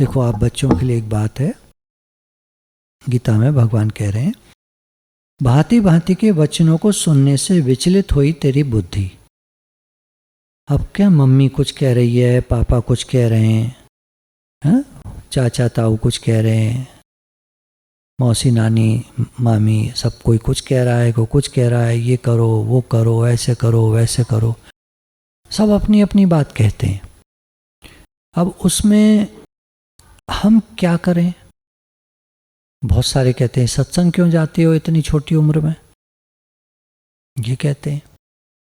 देखो, आप बच्चों के लिए एक बात है, गीता में भगवान कह रहे हैं, भांति भांति के वचनों को सुनने से विचलित हुई तेरी बुद्धि। अब क्या मम्मी कुछ कह रही है, पापा कुछ कह रहे हैं, चाचा ताऊ कुछ कह रहे हैं, मौसी नानी मामी सब कोई कुछ कह रहा है, कोई कुछ कह रहा है, ये करो वो करो, ऐसे करो वैसे करो, सब अपनी अपनी बात कहते हैं। अब उसमें हम क्या करें? बहुत सारे कहते हैं सत्संग क्यों जाते हो इतनी छोटी उम्र में, ये कहते हैं।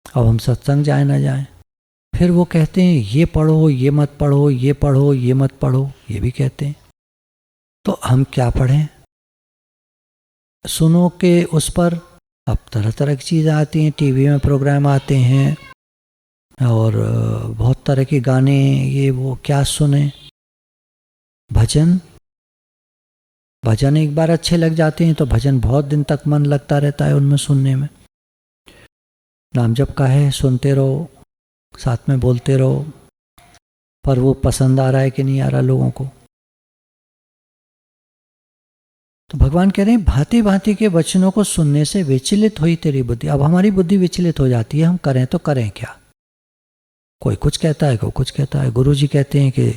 अब हम सत्संग जाए ना जाए, फिर वो कहते हैं ये पढ़ो ये मत पढ़ो, ये पढ़ो ये मत पढ़ो, ये भी कहते हैं। तो हम क्या पढ़ें? सुनो के उस पर अब तरह तरह की चीज़ें आती हैं, टीवी में प्रोग्राम आते हैं और बहुत तरह के गाने, ये वो क्या सुने। भजन भजन एक बार अच्छे लग जाते हैं तो भजन बहुत दिन तक मन लगता रहता है उनमें सुनने में। नाम जप का है, सुनते रहो, साथ में बोलते रहो, पर वो पसंद आ रहा है कि नहीं आ रहा लोगों को। तो भगवान कह रहे हैं भांति भांति के वचनों को सुनने से विचलित हुई तेरी बुद्धि। अब हमारी बुद्धि विचलित हो जाती है, हम करें तो करें क्या? कोई कुछ कहता है, कोई कुछ कहता है। गुरु जी कहते हैं कि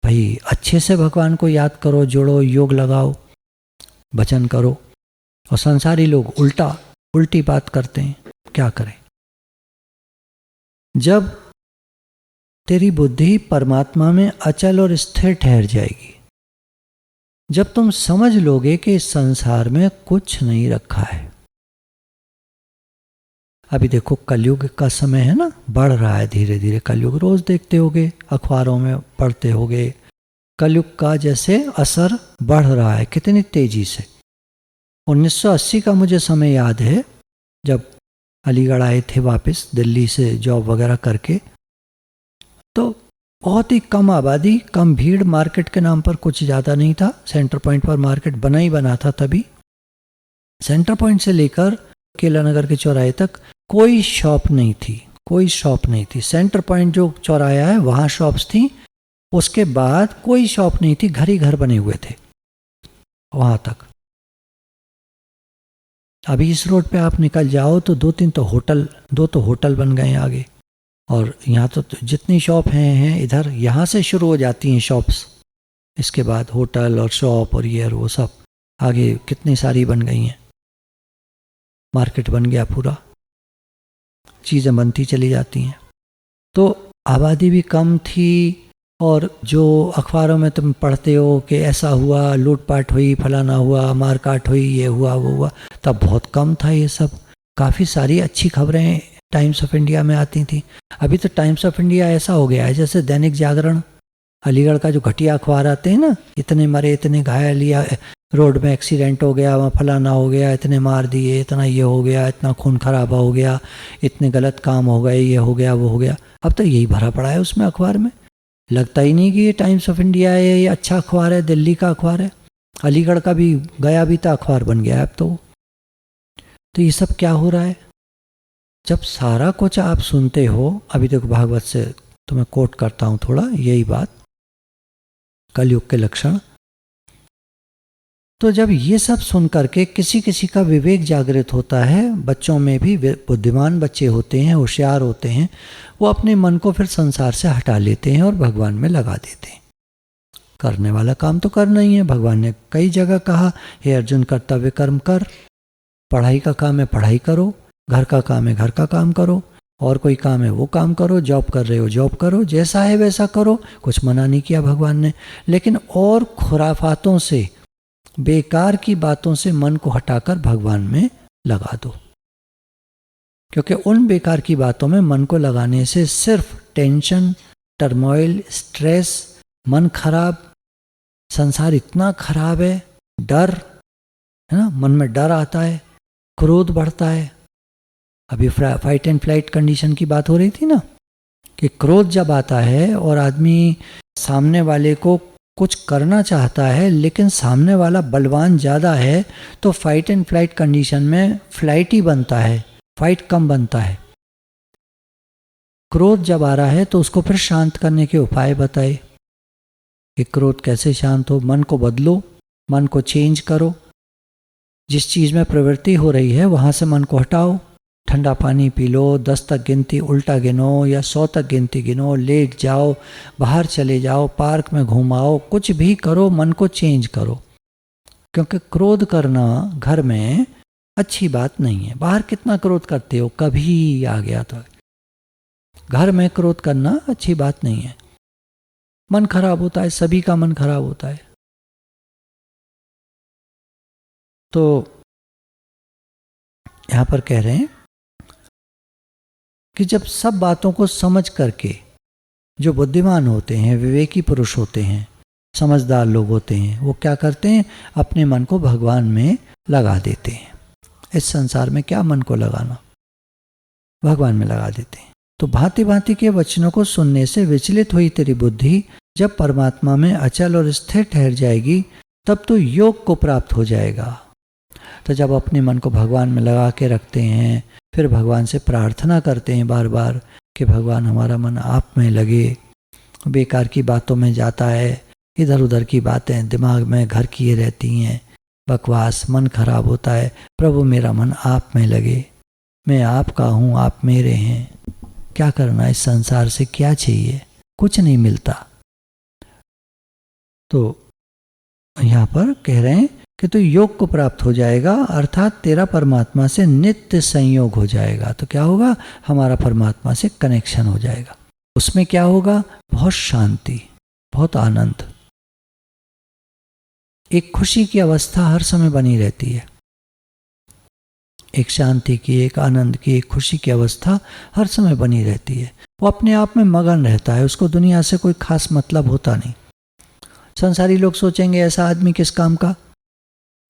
भाई अच्छे से भगवान को याद करो, जोड़ो, योग लगाओ, भजन करो, और संसारी लोग उल्टी बात करते हैं, क्या करें? जब तेरी बुद्धि परमात्मा में अचल और स्थिर ठहर जाएगी, जब तुम समझ लोगे कि इस संसार में कुछ नहीं रखा है। अभी देखो कलयुग का समय है ना, बढ़ रहा है धीरे धीरे कलयुग, रोज देखते होगे, अखबारों में पढ़ते होगे, कलयुग का जैसे असर बढ़ रहा है कितनी तेजी से। 1980 का मुझे समय याद है, जब अलीगढ़ आए थे वापस दिल्ली से जॉब वगैरह करके, तो बहुत ही कम आबादी, कम भीड़, मार्केट के नाम पर कुछ ज़्यादा नहीं था। सेंटर पॉइंट पर मार्केट बना ही बना था तभी। सेंटर पॉइंट से लेकर केला नगर के चौराहे तक कोई शॉप नहीं थी, कोई शॉप नहीं थी। सेंटर पॉइंट जो चौराहा है वहाँ शॉप्स थी, उसके बाद कोई शॉप नहीं थी, घर ही घर बने हुए थे वहाँ तक। अभी इस रोड पे आप निकल जाओ तो दो तो होटल बन गए आगे, और यहाँ तो जितनी शॉप हैं इधर, यहाँ से शुरू हो जाती हैं शॉप्स, इसके बाद होटल और शॉप और ये और वो सब आगे कितनी सारी बन गई हैं। मार्केट बन गया पूरा, चीज़ें बनती चली जाती हैं। तो आबादी भी कम थी, और जो अखबारों में तुम पढ़ते हो कि ऐसा हुआ, लूटपाट हुई, फलाना हुआ, मारकाट हुई, ये हुआ वो हुआ, तब बहुत कम था ये सब। काफ़ी सारी अच्छी खबरें टाइम्स ऑफ इंडिया में आती थी। अभी तो टाइम्स ऑफ इंडिया ऐसा हो गया है जैसे दैनिक जागरण, अलीगढ़ का जो घटिया अखबार आते हैं ना, इतने मरे, इतने घायल, या रोड में एक्सीडेंट हो गया, वहाँ फलाना हो गया, इतने मार दिए, इतना ये हो गया, इतना खून खराबा हो गया, इतने गलत काम हो गए, ये हो गया वो हो गया। अब तो यही भरा पड़ा है उसमें अखबार में। लगता ही नहीं कि ये टाइम्स ऑफ इंडिया है, ये अच्छा अखबार है, दिल्ली का अखबार है। अलीगढ़ का भी गया भी था अखबार बन गया है अब तो ये सब क्या हो रहा है? जब सारा कुछ आप सुनते हो, अभी देखो भागवत से तुम्हें कोट करता हूँ थोड़ा, यही बात, कलयुग के लक्षण। तो जब ये सब सुन करके किसी किसी का विवेक जागृत होता है, बच्चों में भी बुद्धिमान बच्चे होते हैं, होशियार होते हैं, वो अपने मन को फिर संसार से हटा लेते हैं और भगवान में लगा देते हैं। करने वाला काम तो करना ही है। भगवान ने कई जगह कहा, हे अर्जुन कर्तव्य कर्म कर, पढ़ाई का काम है पढ़ाई करो, घर का काम है घर का काम करो, और कोई काम है वो काम करो, जॉब कर रहे हो जॉब करो, जैसा है वैसा करो, कुछ मना नहीं किया भगवान ने। लेकिन और खुराफातों से, बेकार की बातों से मन को हटाकर भगवान में लगा दो, क्योंकि उन बेकार की बातों में मन को लगाने से सिर्फ टेंशन, टर्मोइल, स्ट्रेस, मन खराब, संसार इतना खराब है, डर है ना, मन में डर आता है, क्रोध बढ़ता है। अभी फाइट एंड फ्लाइट कंडीशन की बात हो रही थी ना, कि क्रोध जब आता है और आदमी सामने वाले को कुछ करना चाहता है लेकिन सामने वाला बलवान ज़्यादा है, तो फाइट एंड फ्लाइट कंडीशन में फ्लाइट ही बनता है, फाइट कम बनता है। क्रोध जब आ रहा है तो उसको फिर शांत करने के उपाय बताए। कि क्रोध कैसे शांत हो। मन को बदलो, मन को चेंज करो। जिस चीज़ में प्रवृत्ति हो रही है वहाँ से मन को हटाओ। ठंडा पानी पी लो, 10 तक गिनती उल्टा गिनो या 100 तक गिनती गिनो, लेट जाओ, बाहर चले जाओ, पार्क में घुमाओ, कुछ भी करो, मन को चेंज करो। क्योंकि क्रोध करना घर में अच्छी बात नहीं है। बाहर कितना क्रोध करते हो, कभी आ गया तो। घर में क्रोध करना अच्छी बात नहीं है। मन खराब होता है, सभी का मन खराब होता है। तो यहां पर कह रहे हैं कि जब सब बातों को समझ करके जो बुद्धिमान होते हैं, विवेकी पुरुष होते हैं, समझदार लोग होते हैं, वो क्या करते हैं, अपने मन को भगवान में लगा देते हैं। इस संसार में क्या मन को लगाना, भगवान में लगा देते हैं। तो भांति भांति के वचनों को सुनने से विचलित हुई तेरी बुद्धि जब परमात्मा में अचल और स्थिर ठहर जाएगी, तब तो योग को प्राप्त हो जाएगा। तो जब अपने मन को भगवान में लगा के रखते हैं, फिर भगवान से प्रार्थना करते हैं बार बार कि भगवान हमारा मन आप में लगे। बेकार की बातों में जाता है, इधर उधर की बातें दिमाग में घर किए रहती हैं, बकवास, मन खराब होता है। प्रभु मेरा मन आप में लगे, मैं आपका हूँ, आप मेरे हैं। क्या करना, इस संसार से क्या चाहिए, कुछ नहीं मिलता। तो यहाँ पर कह रहे हैं कि तो योग को प्राप्त हो जाएगा, अर्थात तेरा परमात्मा से नित्य संयोग हो जाएगा। तो क्या होगा, हमारा परमात्मा से कनेक्शन हो जाएगा। उसमें क्या होगा, बहुत शांति, बहुत आनंद, एक खुशी की अवस्था हर समय बनी रहती है। एक शांति की, एक आनंद की, एक खुशी की अवस्था हर समय बनी रहती है। वो अपने आप में मगन रहता है, उसको दुनिया से कोई खास मतलब होता नहीं। संसारी लोग सोचेंगे ऐसा आदमी किस काम का,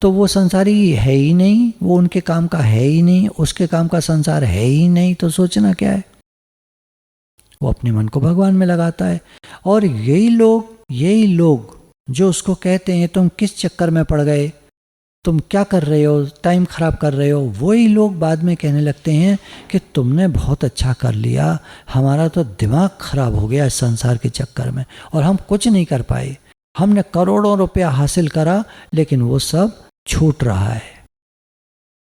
तो वो संसारी है ही नहीं, वो उनके काम का है ही नहीं, उसके काम का संसार है ही नहीं, तो सोचना क्या है। वो अपने मन को भगवान में लगाता है। और यही लोग जो उसको कहते हैं तुम किस चक्कर में पड़ गए, तुम क्या कर रहे हो, टाइम खराब कर रहे हो, वही लोग बाद में कहने लगते हैं कि तुमने बहुत अच्छा कर लिया, हमारा तो दिमाग खराब हो गया इस संसार के चक्कर में और हम कुछ नहीं कर पाए। हमने करोड़ों रुपया हासिल करा लेकिन वो सब छूट रहा है।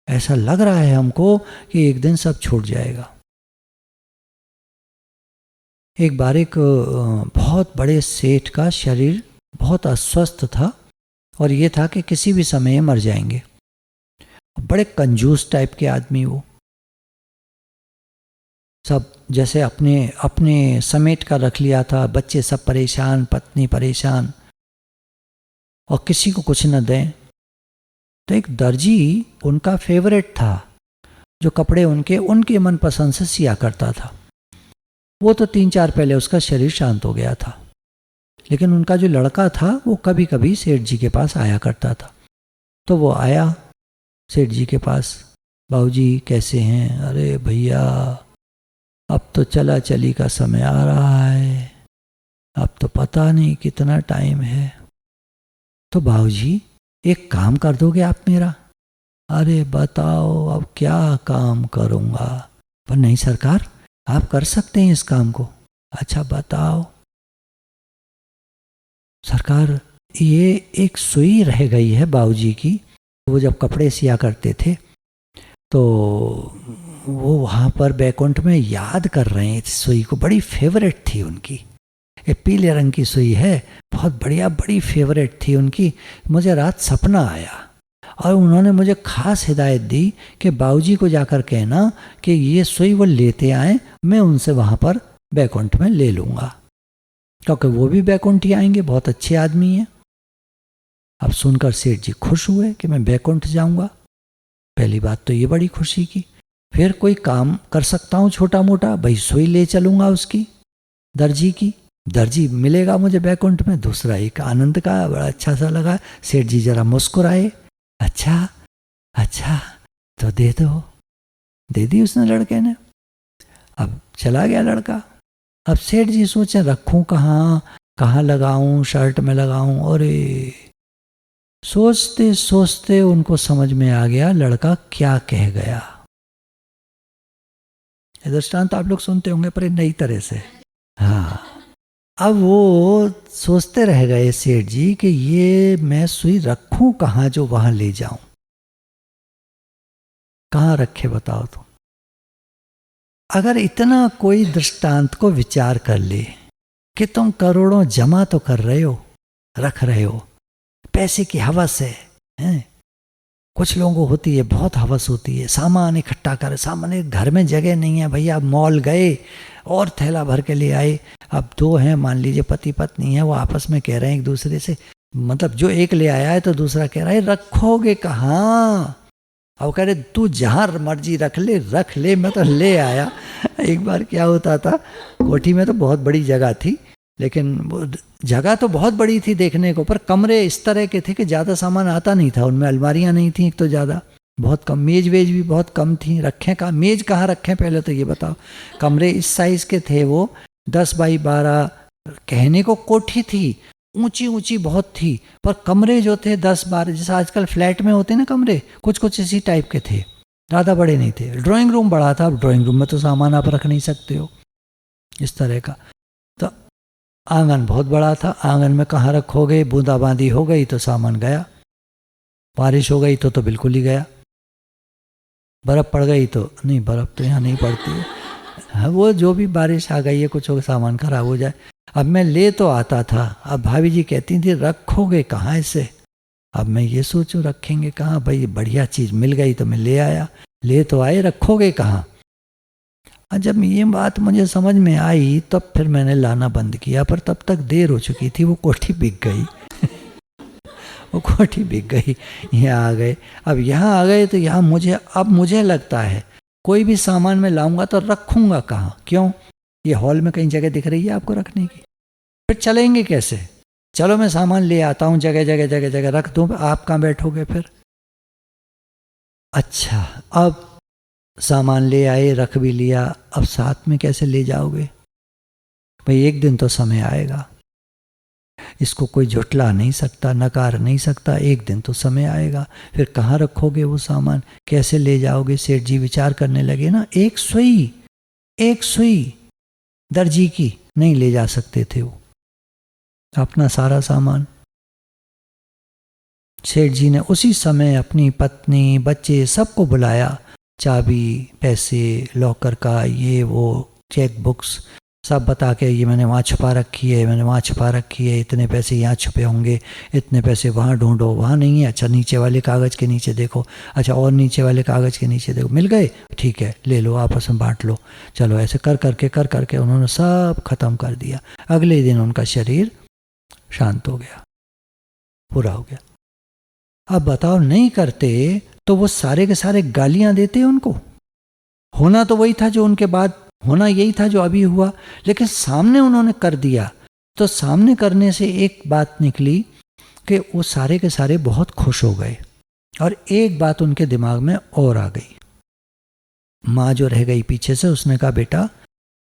ऐसा लग रहा है हमको कि एक दिन सब छूट जाएगा। एक बार एक बहुत बड़े सेठ का शरीर बहुत अस्वस्थ था और ये था कि किसी भी समय मर जाएंगे। बड़े कंजूस टाइप के आदमी, वो सब जैसे अपने समेट कर रख लिया था, बच्चे सब परेशान, पत्नी परेशान और किसी को कुछ न दें। तो एक दर्जी उनका फेवरेट था जो कपड़े उनके मनपसंद से सिया करता था। वो तो 3-4 पहले उसका शरीर शांत हो गया था, लेकिन उनका जो लड़का था वो कभी कभी सेठ जी के पास आया करता था। तो वो आया सेठ जी के पास, बाबूजी कैसे हैं, अरे भैया अब तो चला चली का समय आ रहा है, अब तो पता नहीं कितना टाइम है, तो बाबूजी एक काम कर दोगे आप मेरा। अरे बताओ अब क्या काम करूँगा। पर नहीं सरकार, आप कर सकते हैं इस काम को। अच्छा बताओ। सरकार ये एक सुई रह गई है बाबूजी की, वो जब कपड़े सिया करते थे तो वो वहाँ पर बैकुंठ में याद कर रहे हैं इस सुई को, बड़ी फेवरेट थी उनकी। ये पीले रंग की सुई है, बहुत बढ़िया, बड़ी फेवरेट थी उनकी। मुझे रात सपना आया और उन्होंने मुझे खास हिदायत दी कि बाबूजी को जाकर कहना कि ये सुई वो लेते आए, मैं उनसे वहाँ पर बैकुंठ में ले लूँगा, क्योंकि वो भी बैकुंठ ही आएंगे, बहुत अच्छे आदमी हैं। अब सुनकर सेठ जी खुश हुए कि मैं बैकुंठ जाऊँगा। पहली बात तो ये बड़ी खुशी की। फिर कोई काम कर सकता हूँ छोटा मोटा, भाई सुई ले चलूँगा उसकी, दर्जी की, दर्जी मिलेगा मुझे बैकुंठ में। दूसरा एक आनंद का बड़ा अच्छा सा लगा। सेठ जी जरा मुस्कुराए, अच्छा तो दे दो। दे दी उसने लड़के ने। अब चला गया लड़का। अब सेठ जी सोचे रखूं कहाँ लगाऊं, शर्ट में लगाऊं। और सोचते सोचते उनको समझ में आ गया लड़का क्या कह गया। ये दृष्टांत आप लोग सुनते होंगे पर नई तरह से। हाँ, अब वो सोचते रह गए सेठ जी कि ये मैं सुई रखूं कहाँ जो वहां ले जाऊं। कहाँ रखे बताओ तुम। अगर इतना कोई दृष्टांत को विचार कर ले कि तुम करोड़ों जमा तो कर रहे हो, रख रहे हो, पैसे की हवस है, हैं? कुछ लोगों को होती है, बहुत हवस होती है, सामान इकट्ठा कर, सामान घर में जगह नहीं है भैया, मॉल गए और थैला भर के ले आए। अब दो हैं, मान लीजिए पति पत्नी है, वो आपस में कह रहे हैं एक दूसरे से, मतलब जो एक ले आया है तो दूसरा कह रहा है रखोगे कहाँ। अब कह रहे तू जहाँ मर्जी रख ले, मैं तो ले आया। एक बार क्या होता था, कोठी में तो बहुत बड़ी जगह थी, लेकिन वो जगह तो बहुत बड़ी थी देखने को, पर कमरे इस तरह के थे कि ज़्यादा सामान आता नहीं था उनमें, अलमारियाँ नहीं थी एक तो ज़्यादा, बहुत कम, मेज वेज भी बहुत कम थी, रखें कहाँ मेज, कहाँ रखें पहले तो ये बताओ। कमरे इस साइज़ के थे वो, 10 बाई 12, कहने को कोठी थी, ऊंची ऊंची बहुत थी, पर कमरे जो थे 10-12, जैसे आजकल फ्लैट में होते ना कमरे, कुछ कुछ इसी टाइप के थे, ज़्यादा बड़े नहीं थे। ड्राइंग रूम बड़ा था, अब ड्राइंग रूम में तो सामान आप रख नहीं सकते हो इस तरह का। तो आंगन बहुत बड़ा था, आंगन में कहाँ रखोगे, बूंदाबांदी हो गई तो सामान गया, बारिश हो गई तो बिल्कुल ही गया, बर्फ़ पड़ गई तो नहीं, बर्फ़ तो यहाँ नहीं पड़ती है, हाँ वो जो भी बारिश आ गई है, कुछ हो सामान खराब हो जाए। अब मैं ले तो आता था, अब भाभी जी कहती थी रखोगे कहाँ इसे। अब मैं ये सोचूं रखेंगे कहाँ, भाई बढ़िया चीज़ मिल गई तो मैं ले आया, ले तो आए, रखोगे कहाँ। और जब ये बात मुझे समझ में आई तब फिर मैंने लाना बंद किया, पर तब तक देर हो चुकी थी, वो कोठी बिक गई। वो कोठी बिक गई, यहाँ आ गए। अब यहाँ आ गए तो यहाँ मुझे लगता है कोई भी सामान मैं लाऊंगा तो रखूंगा कहाँ, क्यों, ये हॉल में कहीं जगह दिख रही है आपको रखने की, फिर चलेंगे कैसे। चलो मैं सामान ले आता हूँ, जगह जगह जगह जगह रख दूँ, आप कहाँ बैठोगे फिर। अच्छा, अब सामान ले आए, रख भी लिया, अब साथ में कैसे ले जाओगे भाई, एक दिन तो समय आएगा, इसको कोई झुठला नहीं सकता, नकार नहीं सकता, एक दिन तो समय आएगा, फिर कहाँ रखोगे वो सामान, कैसे ले जाओगे। सेठ जी विचार करने लगे ना, एक सुई दर्जी की नहीं ले जा सकते थे वो, अपना सारा सामान। सेठ जी ने उसी समय अपनी पत्नी, बच्चे सबको बुलाया, चाबी, पैसे, लॉकर का ये वो, चेक बुक्स सब बता के, ये मैंने वहाँ छुपा रखी है, मैंने वहाँ छुपा रखी है, इतने पैसे यहाँ छुपे होंगे, इतने पैसे वहाँ ढूंढो, वहाँ नहीं है, अच्छा नीचे वाले कागज़ के नीचे देखो, अच्छा और नीचे वाले कागज़ के नीचे देखो, मिल गए, ठीक है ले लो, आपस में बांट लो। चलो ऐसे कर करके उन्होंने सब खत्म कर दिया। अगले दिन उनका शरीर शांत हो गया, पूरा हो गया। अब बताओ नहीं करते तो वो सारे के सारे गालियां देते उनको, होना तो वही था जो उनके बाद होना यही था जो अभी हुआ, लेकिन सामने उन्होंने कर दिया, तो सामने करने से एक बात निकली कि वो सारे के सारे बहुत खुश हो गए। और एक बात उनके दिमाग में और आ गई, माँ जो रह गई पीछे से, उसने कहा बेटा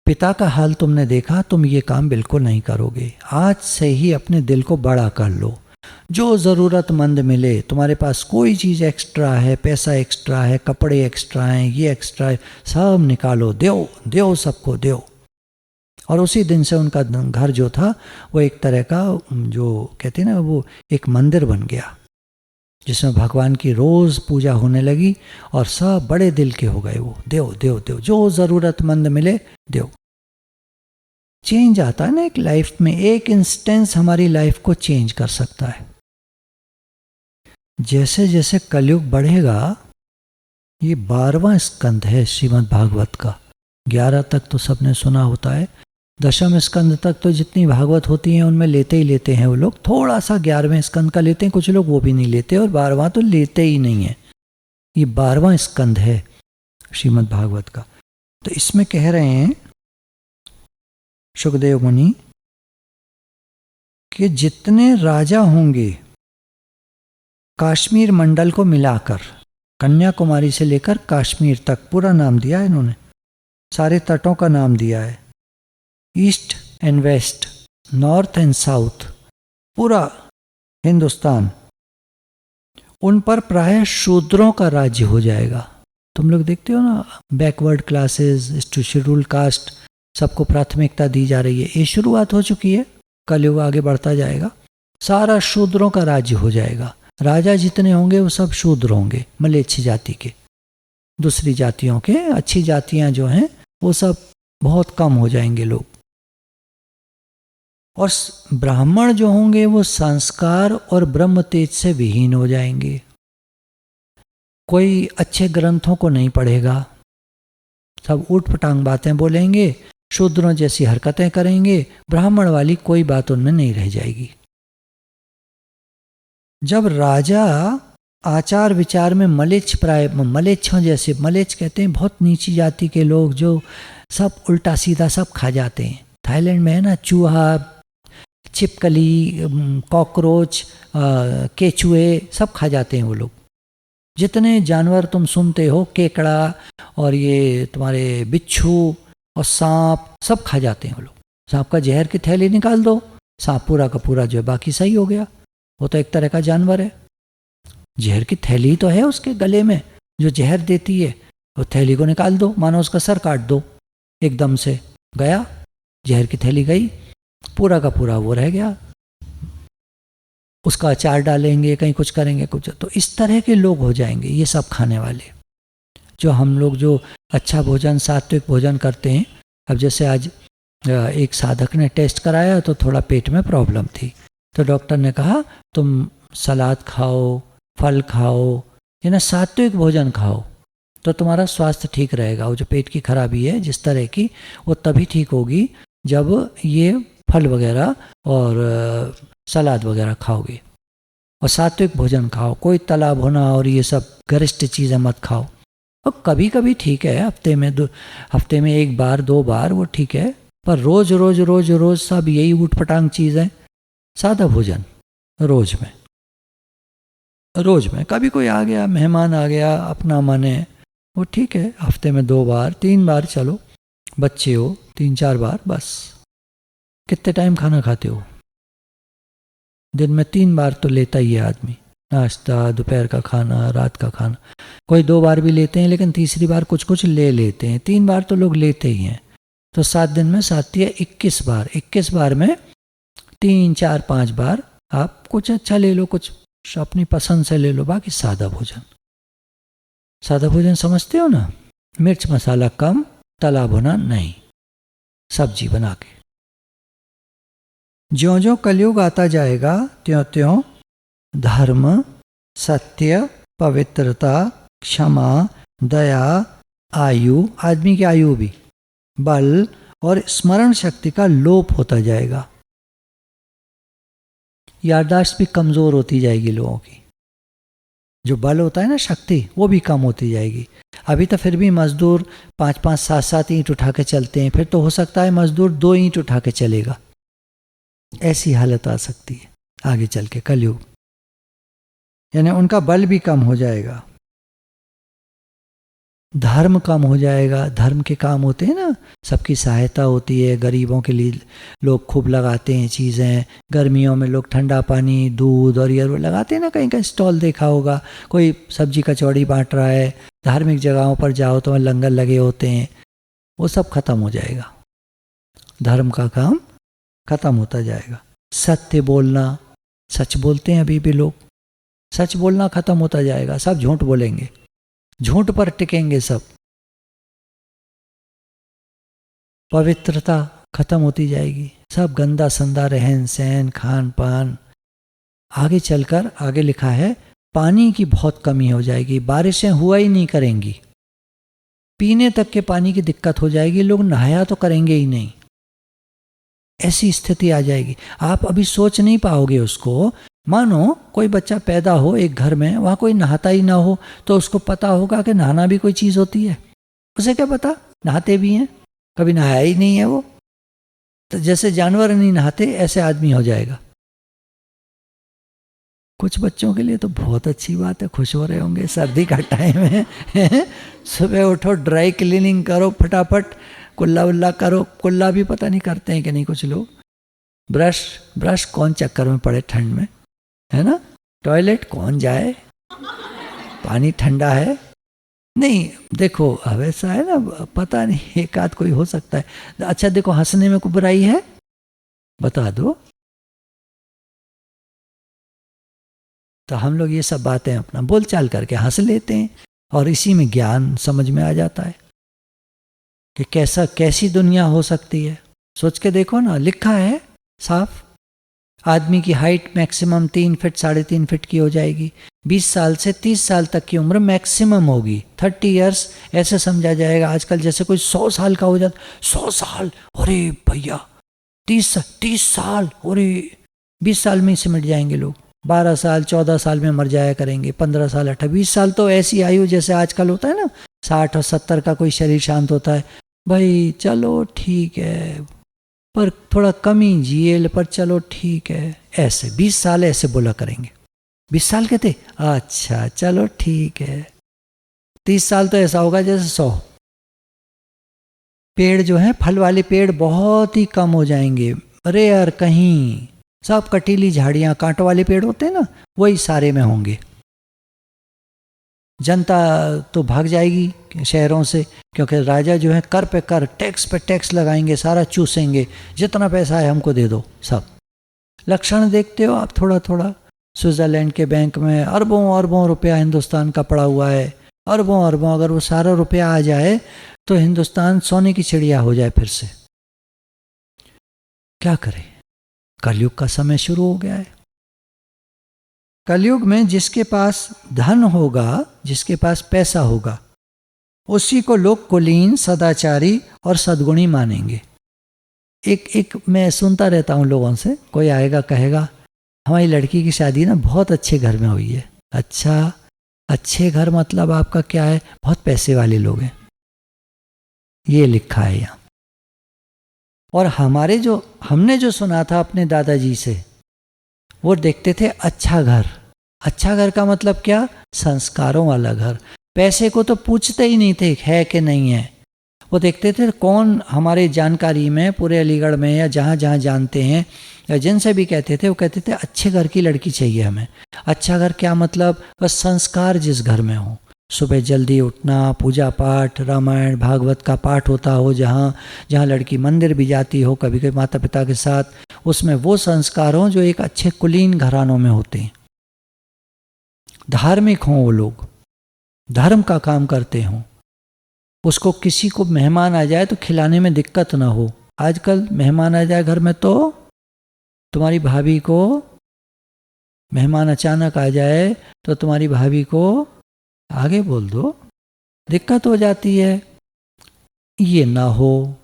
पिता का हाल तुमने देखा, तुम ये काम बिल्कुल नहीं करोगे, आज से ही अपने दिल को बड़ा कर लो, जो ज़रूरतमंद मिले, तुम्हारे पास कोई चीज़ एक्स्ट्रा है, पैसा एक्स्ट्रा है, कपड़े एक्स्ट्रा हैं, ये एक्स्ट्रा है, सब निकालो, दो सबको दो। और उसी दिन से उनका घर जो था वो एक तरह का, जो कहते हैं ना, वो एक मंदिर बन गया, जिसमें भगवान की रोज़ पूजा होने लगी, और सब बड़े दिल के हो गए, वो दो जो ज़रूरतमंद मिले दो। चेंज आता है ना एक लाइफ में, एक इंस्टेंस हमारी लाइफ को चेंज कर सकता है। जैसे जैसे कलयुग बढ़ेगा, ये 12वां स्कंद है श्रीमद् भागवत का, 11 तक तो सबने सुना होता है, 10वें स्कंद तक तो जितनी भागवत होती हैं उनमें लेते ही लेते हैं वो लोग, थोड़ा सा 11वें स्कंद का लेते हैं, कुछ लोग वो भी नहीं लेते, और 12वां तो लेते ही नहीं है। ये 12वां स्कंद है श्रीमद् भागवत का। तो इसमें कह रहे हैं सुखदेव मुनि कि जितने राजा होंगे काश्मीर मंडल को मिलाकर, कन्याकुमारी से लेकर कश्मीर तक, पूरा नाम दिया है इन्होंने, सारे तटों का नाम दिया है, east and west, north and south, पूरा हिंदुस्तान, उन पर प्राय शूद्रों का राज्य हो जाएगा। तुम लोग देखते हो ना बैकवर्ड क्लासेस, शेड्यूल्ड कास्ट, सबको प्राथमिकता दी जा रही है। ये शुरुआत हो चुकी है, कलयुग आगे बढ़ता जाएगा, सारा शूद्रों का राज्य हो जाएगा। राजा जितने होंगे वो सब शूद्र होंगे, मलेच्छ जाति के। दूसरी जातियों के, अच्छी जातियां जो हैं वो सब बहुत कम हो जाएंगे लोग। और ब्राह्मण जो होंगे वो संस्कार और ब्रह्म तेज से विहीन हो जाएंगे। कोई अच्छे ग्रंथों को नहीं पढ़ेगा, सब ऊट पटांग बातें बोलेंगे, शूद्रों जैसी हरकतें करेंगे, ब्राह्मण वाली कोई बात उनमें नहीं रह जाएगी। जब राजा आचार विचार में मलेच्छ प्राय, मलेच्छों जैसे, मलेच्छ कहते हैं बहुत नीची जाति के लोग जो सब उल्टा सीधा सब खा जाते हैं। थाईलैंड में है ना, चूहा, छिपकली, कॉकरोच, केचुए सब खा जाते हैं वो लोग। जितने जानवर तुम सुनते हो, केकड़ा और ये तुम्हारे बिच्छू और सांप सब खा जाते हैं वो लोग। सांप का जहर की थैली निकाल दो, सांप पूरा का पूरा जो है बाकी सही हो गया। वो तो एक तरह का जानवर है। जहर की थैली तो है उसके गले में जो जहर देती है, वो थैली को निकाल दो, मानो उसका सर काट दो, एकदम से गया, जहर की थैली गई, पूरा का पूरा वो रह गया। उसका अचार डालेंगे, कहीं कुछ करेंगे कुछ, तो इस तरह के लोग हो जाएंगे ये सब खाने वाले। जो हम लोग जो अच्छा भोजन, सात्विक भोजन करते हैं। अब जैसे आज एक साधक ने टेस्ट कराया तो थोड़ा पेट में प्रॉब्लम थी, तो डॉक्टर ने कहा तुम सलाद खाओ, फल खाओ, ये ना सात्विक भोजन खाओ तो तुम्हारा स्वास्थ्य ठीक रहेगा। वो जो पेट की खराबी है जिस तरह की, वो तभी ठीक होगी जब ये फल वगैरह और सलाद वगैरह खाओगे और सात्विक भोजन खाओ। कोई तला भुना और ये सब गरिष्ठ चीज़ें मत खाओ। और कभी कभी ठीक है, हफ्ते में एक बार दो बार वो ठीक है, पर रोज रोज रोज रोज सब यही ऊटपटांग चीज़ें। सादा भोजन रोज में कभी कोई आ गया, मेहमान आ गया, अपना मन है, वो ठीक है, हफ्ते में 2 बार 3 बार, चलो बच्चे हो 3-4 बार बस। कितने टाइम खाना खाते हो? दिन में 3 बार तो लेता ही है आदमी, नाश्ता, दोपहर का खाना, रात का खाना। कोई 2 बार भी लेते हैं, लेकिन तीसरी बार कुछ कुछ ले लेते हैं। 3 बार तो लोग लेते ही हैं। तो 7 दिन में 7 या 21 बार, 21 बार में 3, 4, 5 बार आप कुछ अच्छा ले लो, कुछ अपनी पसंद से ले लो। बाकी सादा भोजन, सादा भोजन समझते हो ना, मिर्च मसाला कम, तला भुना नहीं, सब्जी बना के। ज्यों ज्यों कलयुग आता जाएगा त्यों त्यों धर्म, सत्य, पवित्रता, क्षमा, दया, आयु, आदमी की आयु भी, बल और स्मरण शक्ति का लोप होता जाएगा। याददाश्त भी कमज़ोर होती जाएगी लोगों की। जो बल होता है ना, शक्ति, वो भी कम होती जाएगी। अभी तो फिर भी मजदूर 5-5, 7-7 ईंट उठा के चलते हैं, फिर तो हो सकता है मजदूर 2 ईंट उठा के चलेगा। ऐसी हालत आ सकती है आगे चल के कलयुग, यानी उनका बल भी कम हो जाएगा, धर्म कम हो जाएगा। धर्म के काम होते हैं ना, सबकी सहायता होती है, गरीबों के लिए लोग खूब लगाते हैं चीज़ें। गर्मियों में लोग ठंडा पानी, दूध और ये लगाते हैं ना, कहीं कहीं स्टॉल देखा होगा, कोई सब्जी कचौड़ी बांट रहा है। धार्मिक जगहों पर जाओ तो वहाँ लंगर लगे होते हैं। वो सब खत्म हो जाएगा, धर्म का काम खत्म होता जाएगा। सत्य बोलना, सच बोलते हैं अभी भी लोग, सच बोलना खत्म होता जाएगा, सब झूठ बोलेंगे, झूठ पर टिकेंगे सब। पवित्रता खत्म होती जाएगी, सब गंदा संदा रहन सहन, खान पान। आगे चलकर आगे लिखा है पानी की बहुत कमी हो जाएगी, बारिशें हुआ ही नहीं करेंगी, पीने तक के पानी की दिक्कत हो जाएगी, लोग नहाया तो करेंगे ही नहीं, ऐसी स्थिति आ जाएगी। आप अभी सोच नहीं पाओगे उसको। मानो कोई बच्चा पैदा हो एक घर में, वहाँ कोई नहाता ही ना हो, तो उसको पता होगा कि नहाना भी कोई चीज़ होती है? उसे क्या पता, नहाते भी हैं, कभी नहाया ही नहीं है वो। तो जैसे जानवर नहीं नहाते, ऐसे आदमी हो जाएगा। कुछ बच्चों के लिए तो बहुत अच्छी बात है, खुश हो रहे होंगे, सर्दी का टाइम है सुबह उठो, ड्राई क्लीनिंग करो फटाफट, कुल्ला वुल्ला करो। कुल्ला भी पता नहीं करते हैं कि नहीं कुछ लोग। ब्रश कौन चक्कर में पड़े ठंड में, है ना। टॉयलेट कौन जाए, पानी ठंडा है, नहीं देखो, अब ऐसा है ना, पता नहीं एक आध कोई हो सकता है। अच्छा देखो, हंसने में कोई बुराई है? बता दो। तो हम लोग ये सब बातें अपना बोलचाल करके हंस लेते हैं, और इसी में ज्ञान समझ में आ जाता है कि कैसी दुनिया हो सकती है। सोच के देखो ना, लिखा है साफ, आदमी की हाइट मैक्सिमम 3 फीट 3.5 फीट की हो जाएगी। 20 साल से 30 साल तक की उम्र मैक्सिमम होगी। 30 इयर्स ऐसे समझा जाएगा। आजकल जैसे कोई 100 साल का हो जाता, 100 साल, अरे भैया 30 साल, अरे 20 साल में ही सिमट जाएंगे लोग। 12 साल 14 साल में मर जाया करेंगे, 15 साल 18 20 साल तो ऐसी आयु जैसे आजकल होता है ना, 60 और 70 का कोई शरीर शांत होता है। भाई चलो ठीक है, पर थोड़ा कम ही जिए, पर चलो ठीक है। ऐसे 20 साल ऐसे बोला करेंगे। 20 साल के थे, अच्छा चलो ठीक है। 30 साल तो ऐसा होगा जैसे 100। पेड़ जो हैं फल वाले पेड़ बहुत ही कम हो जाएंगे, रेयर कहीं। सब कटीली झाड़ियां, कांटों वाले पेड़ होते हैं ना, वही सारे में होंगे। जनता तो भाग जाएगी शहरों से, क्योंकि राजा जो है कर पे कर, टैक्स पे टैक्स लगाएंगे, सारा चूसेंगे। जितना पैसा है हमको दे दो सब। लक्षण देखते हो आप थोड़ा थोड़ा। स्विट्जरलैंड के बैंक में अरबों अरबों रुपया हिंदुस्तान का पड़ा हुआ है, अरबों अरबों। अगर वो सारा रुपया आ जाए तो हिंदुस्तान सोने की चिड़िया हो जाए फिर से। क्या करें, कलयुग का समय शुरू हो गया है। कलयुग में जिसके पास धन होगा, जिसके पास पैसा होगा, उसी को लोग कुलीन, सदाचारी और सद्गुणी मानेंगे। एक मैं सुनता रहता हूँ लोगों से, कोई आएगा कहेगा हमारी लड़की की शादी ना बहुत अच्छे घर में हुई है। अच्छा, अच्छे घर मतलब आपका क्या है? बहुत पैसे वाले लोग हैं, ये लिखा है यहाँ। और हमने जो सुना था अपने दादाजी से, वो देखते थे अच्छा घर। अच्छा घर का मतलब क्या? संस्कारों वाला घर। पैसे को तो पूछते ही नहीं थे है कि नहीं है। वो देखते थे कौन हमारे जानकारी में, पूरे अलीगढ़ में या जहाँ जहाँ जानते हैं, या जिनसे भी कहते थे, वो कहते थे अच्छे घर की लड़की चाहिए हमें। अच्छा घर क्या मतलब? बस संस्कार जिस घर में हो, सुबह जल्दी उठना, पूजा पाठ, रामायण भागवत का पाठ होता हो, जहाँ लड़की मंदिर भी जाती हो कभी कभी माता पिता के साथ, उसमें वो संस्कार हों जो एक अच्छे कुलीन घरानों में होते हैं। धार्मिक हों वो लोग, धर्म का काम करते हों। उसको किसी को मेहमान आ जाए तो खिलाने में दिक्कत ना हो। आजकल मेहमान आ जाए घर में तो तुम्हारी भाभी को, मेहमान अचानक आ जाए तो तुम्हारी भाभी को आगे बोल दो, दिक्कत हो जाती है। ये ना हो।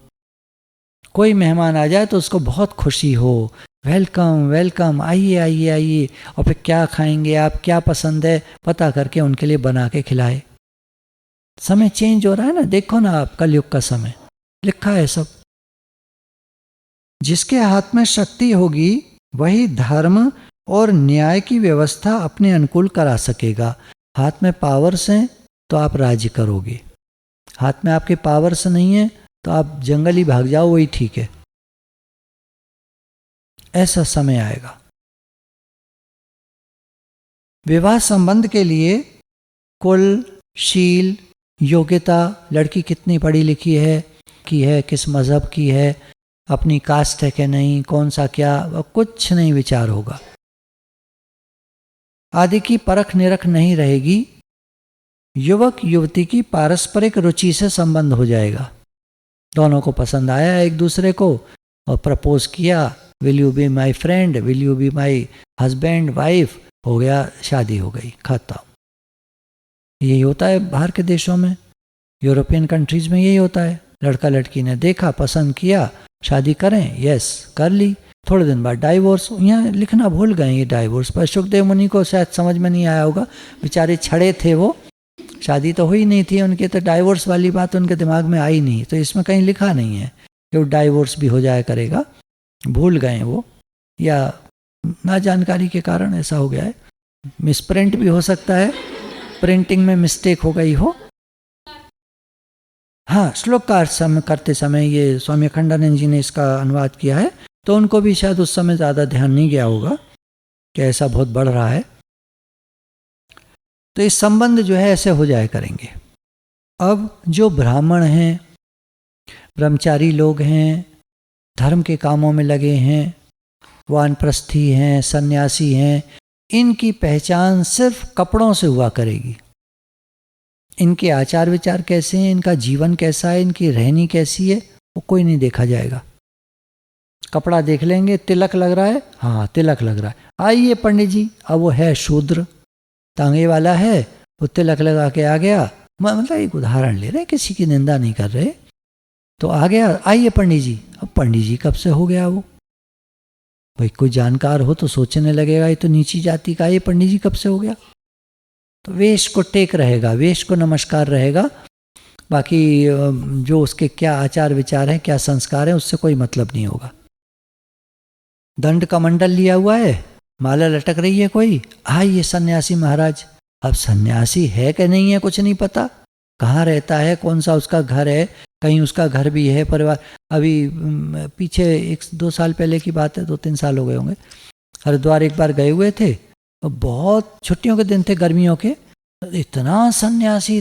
कोई मेहमान आ जाए तो उसको बहुत खुशी हो, वेलकम वेलकम, आइए आइए आइए, और फिर क्या खाएंगे आप, क्या पसंद है, पता करके उनके लिए बना के खिलाए। समय चेंज हो रहा है ना, देखो ना आप, कलयुग का समय लिखा है सब। जिसके हाथ में शक्ति होगी वही धर्म और न्याय की व्यवस्था अपने अनुकूल करा सकेगा। हाथ में पावर्स हैं तो आप राज्य करोगे, हाथ में आपके पावर्स नहीं है तो आप जंगल ही भाग जाओ, वही ठीक है। ऐसा समय आएगा। विवाह संबंध के लिए कुल, शील, योग्यता, लड़की कितनी पढ़ी लिखी है, किस मजहब की है, अपनी कास्ट है कि नहीं, कौन सा क्या, कुछ नहीं विचार होगा। आदि की परख निरख नहीं रहेगी। युवक युवती की पारस्परिक रुचि से संबंध हो जाएगा। दोनों को पसंद आया एक दूसरे को और प्रपोज किया, will you be my friend, will you be my husband, wife, हो गया, शादी हो गई, खत्म। यही होता है बाहर के देशों में, यूरोपियन कंट्रीज में यही होता है। लड़का लड़की ने देखा, पसंद किया, शादी करें, यस कर ली, थोड़े दिन बाद डाइवोर्स। यहाँ लिखना भूल गए ये डाइवोर्स, पर सुखदेव मुनि को शायद समझ में नहीं आया होगा, बेचारे छड़े थे वो, शादी तो हुई नहीं थी उनके, तो डाइवोर्स वाली बात उनके दिमाग में आई नहीं, तो इसमें कहीं लिखा नहीं है कि वो डाइवोर्स भी हो जाया करेगा। भूल गए वो, या ना जानकारी के कारण ऐसा हो गया है। मिसप्रिंट भी हो सकता है, प्रिंटिंग में मिस्टेक हो गई हो। हाँ, श्लोक का अर्थ करते समय ये स्वामी अखंडानंद जी ने इसका अनुवाद किया है, तो उनको भी शायद उस समय ज़्यादा ध्यान नहीं गया होगा कि ऐसा बहुत बढ़ रहा है। तो इस संबंध जो है ऐसे हो जाया करेंगे। अब जो ब्राह्मण हैं, ब्रह्मचारी लोग हैं, धर्म के कामों में लगे हैं, वानप्रस्थी हैं, सन्यासी हैं, इनकी पहचान सिर्फ कपड़ों से हुआ करेगी। इनके आचार विचार कैसे हैं, इनका जीवन कैसा है, इनकी रहनी कैसी है, वो कोई नहीं देखा जाएगा। कपड़ा देख लेंगे, तिलक लग रहा है, हाँ तिलक लग रहा है, आइए पंडित जी। अब वो है शूद्र, तांगे वाला है, वो तिलक लगा के आ गया, मतलब एक उदाहरण ले रहे, किसी की निंदा नहीं कर रहे, तो आ गया, आइए पंडित जी। अब पंडित जी कब से हो गया वो? भाई कोई जानकार हो तो सोचने लगेगा ये तो नीची जाति का, ये पंडित जी कब से हो गया? तो वेश को टेक रहेगा, वेश को नमस्कार रहेगा, बाकी जो उसके क्या आचार विचार हैं, क्या संस्कार हैं, उससे कोई मतलब नहीं होगा। दंड का मंडल लिया हुआ है, माला लटक रही है कोई, ये सन्यासी महाराज। अब सन्यासी है कि नहीं है कुछ नहीं पता, कहाँ रहता है, कौन सा उसका घर है, कहीं उसका घर भी है, परिवार। अभी पीछे 1-2 साल पहले की बात है, 2-3 साल हो गए होंगे, हरिद्वार एक बार गए हुए थे, तो बहुत छुट्टियों के दिन थे गर्मियों के, इतना सन्यासी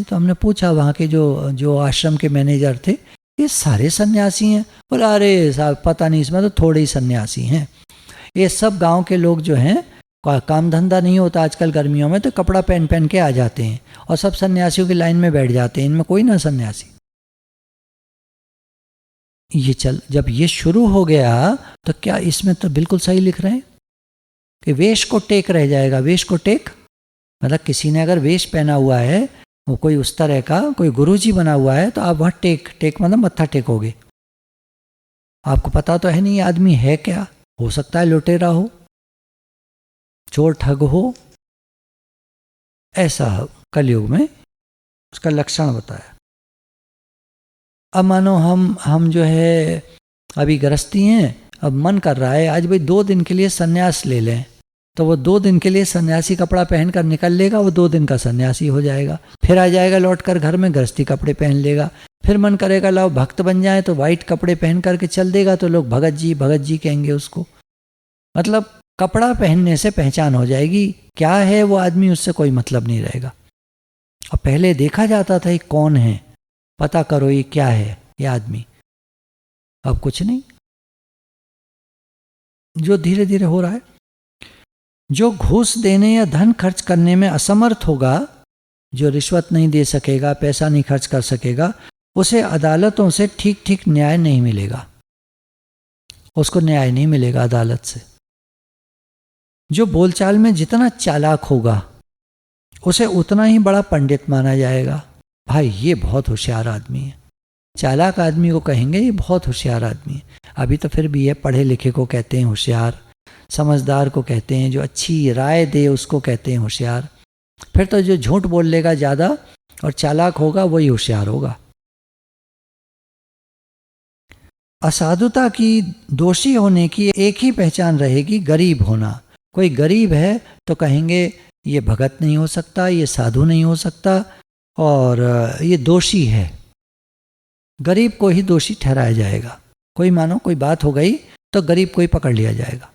तो हमने पूछा वहाँ के जो आश्रम के मैनेजर थे, ये सारे सन्यासी हैं? बोले अरे साहब पता नहीं, इसमें तो थोड़े ही सन्यासी हैं, ये सब गांव के लोग जो हैं, काम धंधा नहीं होता आजकल गर्मियों में, तो कपड़ा पहन के आ जाते हैं और सब सन्यासियों की लाइन में बैठ जाते हैं, इनमें कोई ना सन्यासी। जब ये शुरू हो गया तो क्या इसमें तो बिल्कुल सही लिख रहे हैं कि वेश को टेक रह जाएगा। वेश को टेक मतलब किसी ने अगर वेश पहना हुआ है, वो कोई उस तरह का कोई गुरुजी बना हुआ है, तो आप वहाँ टेक मतलब मत्था टेकोगे। आपको पता तो है नहीं आदमी है क्या, हो सकता है लुटेरा हो, चोर ठग हो, ऐसा कलयुग में उसका लक्षण बताया। अब मानो हम जो है अभी गृहस्थी हैं, अब मन कर रहा है आज भाई 2 दिन के लिए सन्यास ले लें, तो वो 2 दिन के लिए सन्यासी कपड़ा पहन कर निकल लेगा, वो 2 दिन का सन्यासी हो जाएगा, फिर आ जाएगा लौट कर घर में गृहस्थी कपड़े पहन लेगा, फिर मन करेगा लाओ भक्त बन जाए, तो वाइट कपड़े पहन करके चल देगा, तो लोग भगत जी कहेंगे उसको। मतलब कपड़ा पहनने से पहचान हो जाएगी, क्या है वो आदमी, उससे कोई मतलब नहीं रहेगा। अब पहले देखा जाता था ये कौन है, पता करो ये क्या है ये आदमी, अब कुछ नहीं। जो धीरे धीरे हो रहा है, जो घूस देने या धन खर्च करने में असमर्थ होगा, जो रिश्वत नहीं दे सकेगा, पैसा नहीं खर्च कर सकेगा, उसे अदालतों से ठीक न्याय नहीं मिलेगा, उसको न्याय नहीं मिलेगा अदालत से। जो बोलचाल में जितना चालाक होगा, उसे उतना ही बड़ा पंडित माना जाएगा। भाई ये बहुत होशियार आदमी है, चालाक आदमी को कहेंगे ये बहुत होशियार आदमी है। अभी तो फिर भी है, पढ़े लिखे को कहते हैं होशियार, समझदार को कहते हैं, जो अच्छी राय दे उसको कहते हैं होशियार। फिर तो जो झूठ बोल लेगा ज़्यादा और चालाक होगा वही होशियार होगा। असाधुता की, दोषी होने की एक ही पहचान रहेगी, गरीब होना। कोई गरीब है तो कहेंगे ये भगत नहीं हो सकता, ये साधु नहीं हो सकता, और ये दोषी है। गरीब को ही दोषी ठहराया जाएगा। कोई मानो कोई बात हो गई तो गरीब को ही पकड़ लिया जाएगा।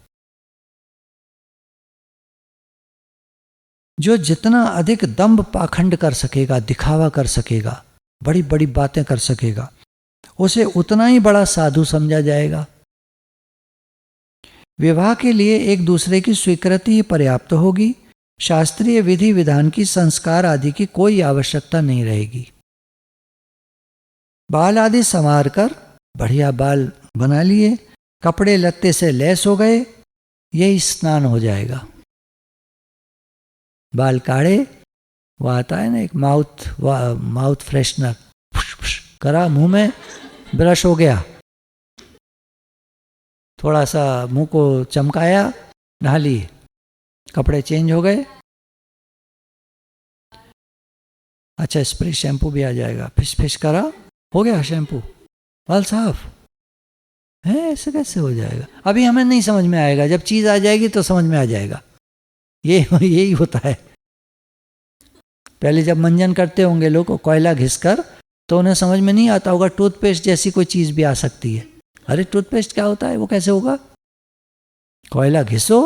जो जितना अधिक दंभ पाखंड कर सकेगा, दिखावा कर सकेगा, बड़ी बड़ी बातें कर सकेगा, उसे उतना ही बड़ा साधु समझा जाएगा। विवाह के लिए एक दूसरे की स्वीकृति ही पर्याप्त होगी, शास्त्रीय विधि विधान की, संस्कार आदि की कोई आवश्यकता नहीं रहेगी। बाल आदि संवार कर बढ़िया बाल बना लिए, कपड़े लत्ते से लैस हो गए, यही स्नान हो जाएगा। बाल काढ़े, वो आता है ना एक माउथ फ्रेशनर, करा मुंह में, ब्रश हो गया, थोड़ा सा मुंह को चमकाया, नहा लिए, कपड़े चेंज हो गए। अच्छा स्प्रे शैम्पू भी आ जाएगा, फिश करा, हो गया शैम्पू, बाल साफ है। ऐसे कैसे हो जाएगा? अभी हमें नहीं समझ में आएगा, जब चीज़ आ जाएगी तो समझ में आ जाएगा। यही होता है। पहले जब मंजन करते होंगे लोग कोयला घिसकर, तो उन्हें समझ में नहीं आता होगा टूथपेस्ट जैसी कोई चीज़ भी आ सकती है। अरे टूथपेस्ट क्या होता है, वो कैसे होगा? कोयला घिसो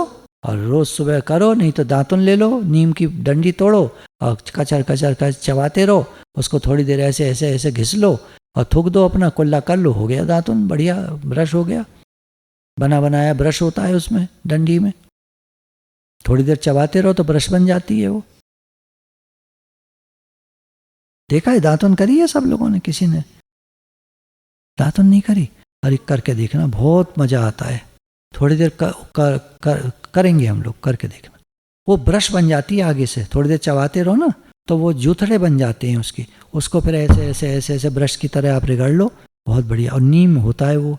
और रोज सुबह करो, नहीं तो दातुन ले लो, नीम की डंडी तोड़ो और कचर कचर कर चबाते रहो, उसको थोड़ी देर ऐसे ऐसे ऐसे घिस लो और थूक दो, अपना कुल्ला कर लो, हो गया दातुन, बढ़िया ब्रश हो गया। बना बनाया ब्रश होता है उसमें, डंडी में, थोड़ी देर चबाते रहो तो ब्रश बन जाती है वो। देखा है दातुन करी है सब लोगों ने? किसी ने दातुन नहीं करी? अरे करके देखना, बहुत मजा आता है। थोड़ी देर करेंगे हम लोग, करके देखना, वो ब्रश बन जाती है आगे से। थोड़ी देर चबाते रहो ना तो वो जूथड़े बन जाते हैं उसकी, उसको फिर ऐसे ऐसे ऐसे ऐसे ब्रश की तरह आप रगड़ लो, बहुत बढ़िया। और नीम होता है वो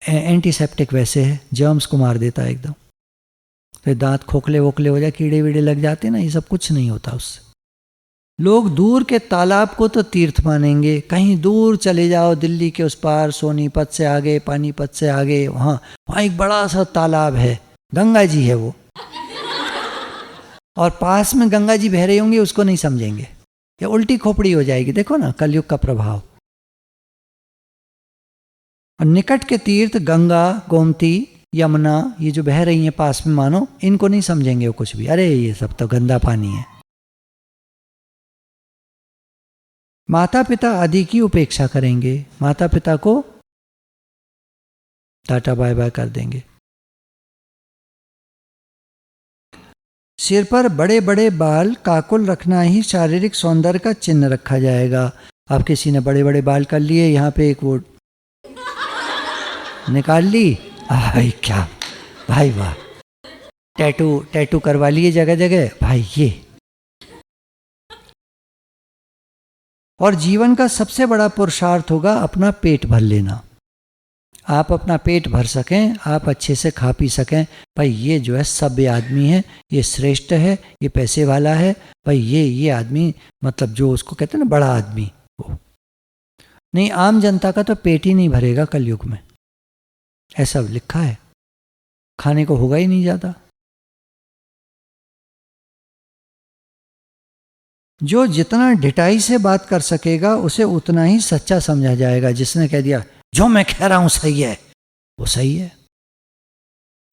एंटीसेप्टिक वैसे है, जर्म्स को मार देता है एकदम। फिर दांत खोखले वोखले हो जाए, कीड़े वीड़े लग जाते हैं ना, ये सब कुछ नहीं होता उससे। लोग दूर के तालाब को तो तीर्थ मानेंगे, कहीं दूर चले जाओ, दिल्ली के उस पार, सोनीपत से आगे, पानीपत से आगे, वहाँ एक बड़ा सा तालाब है, गंगा जी है वो, और पास में गंगा जी बह रही होंगी, उसको नहीं समझेंगे, या उल्टी खोपड़ी हो जाएगी। देखो ना कलयुग का प्रभाव। और निकट के तीर्थ गंगा, गोमती, यमुना, ये जो बह रही हैं पास में, मानो इनको नहीं समझेंगे वो कुछ भी, अरे ये सब तो गंदा पानी है। माता पिता आदि की उपेक्षा करेंगे, माता पिता को टाटा बाय बाय कर देंगे। सिर पर बड़े बड़े बाल काकुल रखना ही शारीरिक सौंदर्य का चिन्ह रखा जाएगा। अब किसी ने बड़े बड़े बाल कर लिए, यहाँ पे एक वो निकाल ली, भाई क्या भाई वाह, टैटू टैटू करवा लिए जगह जगह भाई ये। और जीवन का सबसे बड़ा पुरुषार्थ होगा अपना पेट भर लेना। आप अपना पेट भर सकें, आप अच्छे से खा पी सकें, भाई ये जो है सभ्य आदमी है, ये श्रेष्ठ है, ये पैसे वाला है, भाई ये आदमी, मतलब जो उसको कहते हैं ना बड़ा आदमी, वो नहीं। आम जनता का तो पेट ही नहीं भरेगा कलयुग में, ऐसा लिखा है, खाने को होगा ही नहीं ज़्यादा। जो जितना ढिठाई से बात कर सकेगा उसे उतना ही सच्चा समझा जाएगा। जिसने कह दिया जो मैं कह रहा हूं सही है, वो सही है,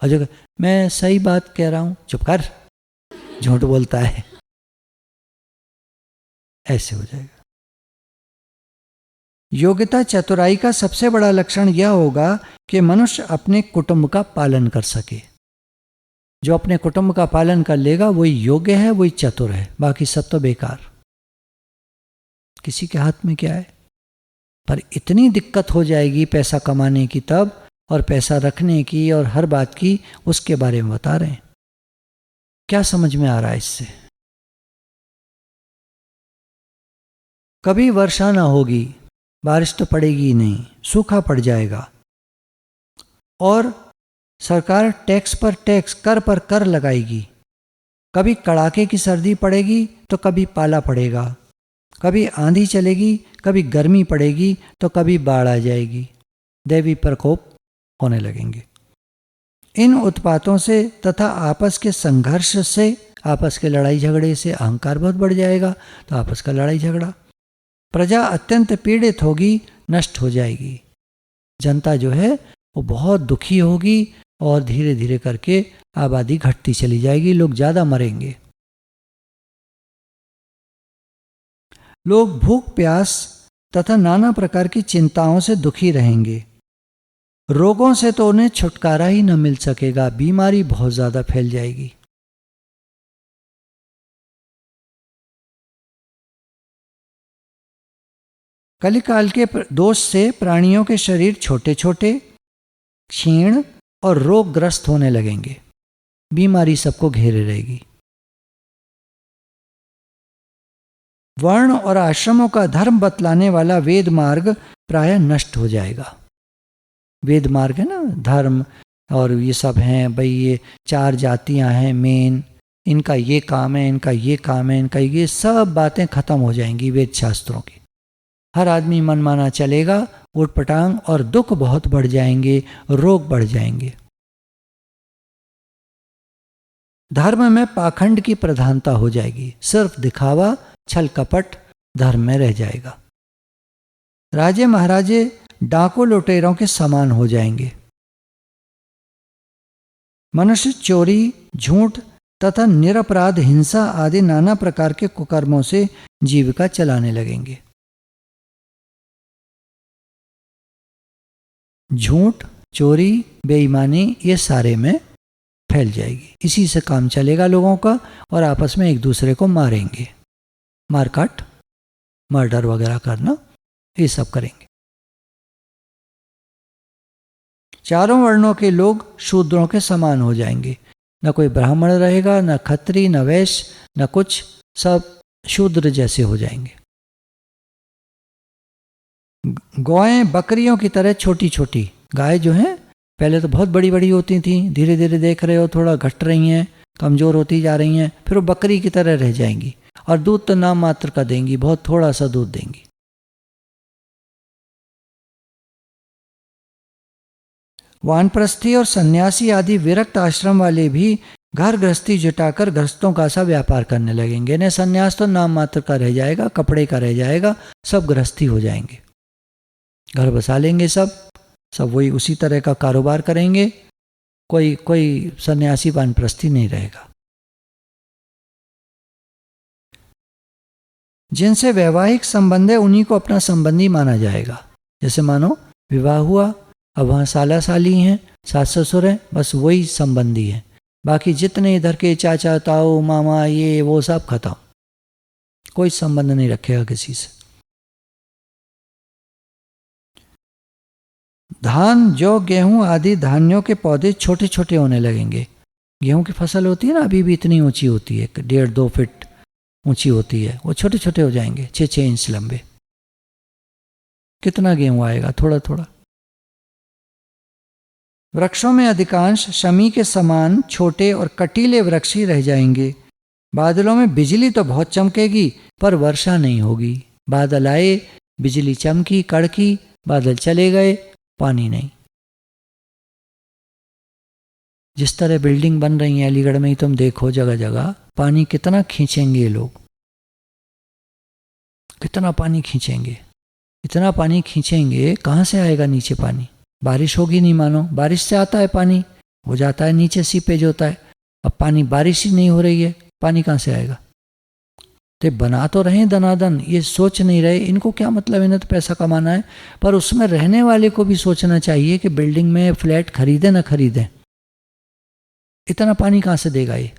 और जो मैं सही बात कह रहा हूं, चुप कर, झूठ बोलता है, ऐसे हो जाएगा। योग्यता चतुराई का सबसे बड़ा लक्षण यह होगा कि मनुष्य अपने कुटुंब का पालन कर सके। जो अपने कुटुंब का पालन कर लेगा वही योग्य है, वही चतुर है, बाकी सब तो बेकार। किसी के हाथ में क्या है। पर इतनी दिक्कत हो जाएगी पैसा कमाने की तब, और पैसा रखने की, और हर बात की, उसके बारे में बता रहे हैं। क्या समझ में आ रहा है इससे? कभी वर्षा ना होगी, बारिश तो पड़ेगी ही नहीं, सूखा पड़ जाएगा, और सरकार टैक्स पर टैक्स, कर पर कर लगाएगी। कभी कड़ाके की सर्दी पड़ेगी तो कभी पाला पड़ेगा, कभी आंधी चलेगी, कभी गर्मी पड़ेगी, तो कभी बाढ़ आ जाएगी, दैवी प्रकोप होने लगेंगे। इन उत्पातों से तथा आपस के संघर्ष से, आपस के लड़ाई झगड़े से अहंकार बहुत बढ़ जाएगा, तो आपस का लड़ाई झगड़ा, प्रजा अत्यंत पीड़ित होगी, नष्ट हो जाएगी। जनता जो है वो बहुत दुखी होगी, और धीरे धीरे करके आबादी घटती चली जाएगी, लोग ज़्यादा मरेंगे। लोग भूख प्यास तथा नाना प्रकार की चिंताओं से दुखी रहेंगे। रोगों से तो उन्हें छुटकारा ही न मिल सकेगा, बीमारी बहुत ज़्यादा फैल जाएगी। कलिकाल के दोष से प्राणियों के शरीर छोटे छोटे, क्षीण और रोगग्रस्त होने लगेंगे, बीमारी सबको घेरे रहेगी। वर्ण और आश्रमों का धर्म बतलाने वाला वेद मार्ग प्रायः नष्ट हो जाएगा। वेद मार्ग है ना, धर्म और ये सब हैं, भाई ये 4 जातियां हैं मेन, इनका ये काम है, इनका ये काम है, इनका ये सब बातें खत्म हो जाएंगी वेद शास्त्रों की। हर आदमी मनमाना चलेगा, उटपटांग, और दुख बहुत बढ़ जाएंगे, रोग बढ़ जाएंगे। धर्म में पाखंड की प्रधानता हो जाएगी, सिर्फ दिखावा, छल कपट धर्म में रह जाएगा। राजे महाराजे डाकू लुटेरों के समान हो जाएंगे। मनुष्य चोरी, झूठ तथा निरपराध हिंसा आदि नाना प्रकार के कुकर्मों से जीविका चलाने लगेंगे। झूठ, चोरी, बेईमानी ये सारे में फैल जाएगी। इसी से काम चलेगा लोगों का, और आपस में एक दूसरे को मारेंगे, मारकाट, मर्डर वगैरह करना, ये सब करेंगे। चारों वर्णों के लोग शूद्रों के समान हो जाएंगे। न कोई ब्राह्मण रहेगा, न खत्री, न वैश्य, न कुछ, सब शूद्र जैसे हो जाएंगे। गौएं बकरियों की तरह छोटी छोटी, गाय जो हैं पहले तो बहुत बड़ी बड़ी होती थी, धीरे धीरे देख रहे हो थोड़ा घट रही हैं, कमजोर होती जा रही हैं, फिर वो बकरी की तरह रह जाएंगी, और दूध तो नाम मात्र का देंगी, बहुत थोड़ा सा दूध देंगी। वानप्रस्थी और सन्यासी आदि विरक्त आश्रम वाले भी घर गृहस्थी जुटाकर गृहस्थों का सा व्यापार करने लगेंगे। ने सन्यास तो नाम मात्र का रह जाएगा, कपड़े का रह जाएगा, सब गृहस्थी हो जाएंगे, घर बसा लेंगे, सब वही उसी तरह का कारोबार करेंगे। कोई सन्यासी वानप्रस्थी नहीं रहेगा। जिनसे वैवाहिक संबंध है उन्हीं को अपना संबंधी माना जाएगा। जैसे मानो विवाह हुआ, अब वहाँ साला साली हैं, सास ससुर हैं, बस वही संबंधी हैं, बाकी जितने इधर के चाचा ताऊ मामा ये वो सब खत्म, कोई संबंध नहीं रखेगा किसी से। धान, जौ, गेहूं आदि धान्यों के पौधे छोटे छोटे होने लगेंगे। गेहूं की फसल होती है ना, अभी भी इतनी ऊंची होती है, 1.5-2 फीट ऊंची होती है, वो छोटे छोटे हो जाएंगे, 6-6 इंच लंबे। कितना गेहूं आएगा, थोड़ा थोड़ा। वृक्षों में अधिकांश शमी के समान छोटे और कटीले वृक्ष ही रह जाएंगे। बादलों में बिजली तो बहुत चमकेगी, पर वर्षा नहीं होगी। बादल आए, बिजली चमकी, कड़की, बादल चले गए, पानी नहीं। जिस तरह बिल्डिंग बन रही है अलीगढ़ में ही तुम देखो, जगह जगह पानी कितना खींचेंगे ये लोग, कितना पानी खींचेंगे, इतना पानी खींचेंगे, कहाँ से आएगा नीचे पानी? बारिश होगी नहीं, मानो बारिश से आता है पानी, हो जाता है नीचे सीपेज होता है। अब पानी, बारिश ही नहीं हो रही है, पानी कहाँ से आएगा? तो बना तो रहे दनादन, ये सोच नहीं रहे, इनको क्या मतलब, इन्हें तो पैसा कमाना है, पर उसमें रहने वाले को भी सोचना चाहिए कि बिल्डिंग में फ्लैट खरीदे ना खरीदे, इतना पानी कहाँ से देगा ये?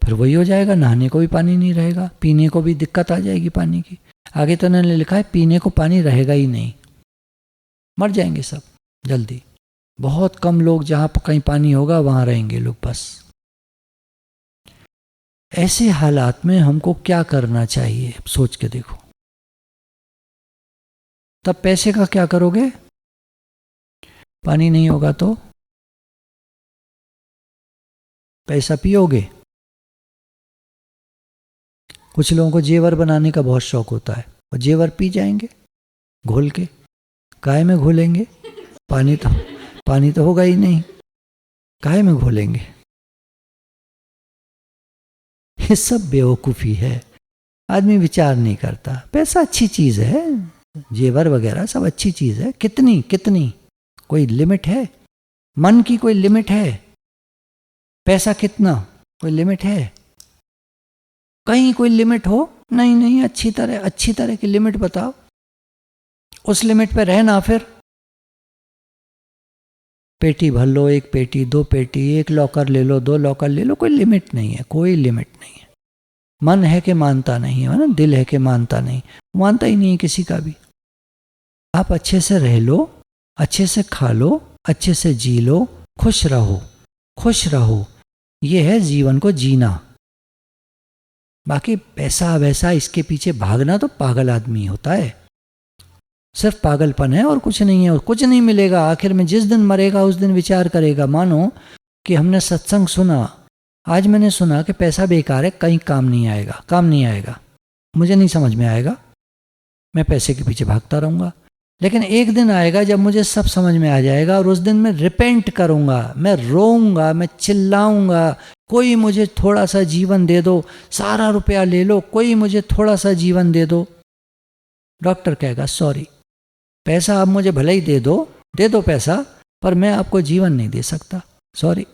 फिर वही हो जाएगा, नहाने को भी पानी नहीं रहेगा, पीने को भी दिक्कत आ जाएगी पानी की। आगे तो उन्होंने लिखा है पीने को पानी रहेगा ही नहीं, मर जाएंगे सब जल्दी। बहुत कम लोग, जहां पर कहीं पानी होगा वहां रहेंगे लोग बस। ऐसे हालात में हमको क्या करना चाहिए, सोच के देखो। तब पैसे का क्या करोगे? पानी नहीं होगा तो पैसा पियोगे। कुछ लोगों को जेवर बनाने का बहुत शौक होता है, और जेवर पी जाएंगे घोल के। काहे में घोलेंगे? पानी तो होगा ही नहीं, काहे में घोलेंगे? ये सब बेवकूफ़ी है, आदमी विचार नहीं करता। पैसा अच्छी चीज़ है, जेवर वगैरह सब अच्छी चीज़ है, कितनी कितनी, कोई लिमिट है? मन की कोई लिमिट है? पैसा कितना, कोई लिमिट है? कहीं कोई लिमिट हो? नहीं, अच्छी तरह की लिमिट बताओ, उस लिमिट पे रहना। फिर पेटी भर लो, 1 पेटी 2 पेटी, 1 लॉकर ले लो, 2 लॉकर ले लो, कोई लिमिट नहीं है, कोई लिमिट नहीं है। मन है कि मानता नहीं है ना, दिल है कि मानता नहीं, मानता ही नहीं है किसी का भी। आप अच्छे से रह लो, अच्छे से खा लो, अच्छे से जी लो, खुश रहो, ये है जीवन को जीना। बाकी पैसा वैसा इसके पीछे भागना तो पागल आदमी होता है, सिर्फ पागलपन है और कुछ नहीं है, और कुछ नहीं मिलेगा। आखिर में जिस दिन मरेगा उस दिन विचार करेगा। मानो कि हमने सत्संग सुना, आज मैंने सुना कि पैसा बेकार है, कहीं काम नहीं आएगा, मुझे नहीं समझ में आएगा, मैं पैसे के पीछे भागता रहूँगा। लेकिन एक दिन आएगा जब मुझे सब समझ में आ जाएगा, और उस दिन मैं रिपेंट करूँगा, मैं रोऊंगा, मैं चिल्लाऊंगा, कोई मुझे थोड़ा सा जीवन दे दो, सारा रुपया ले लो, कोई मुझे थोड़ा सा जीवन दे दो। डॉक्टर कहेगा सॉरी, पैसा आप मुझे भले ही दे दो पैसा, पर मैं आपको जीवन नहीं दे सकता। सॉरी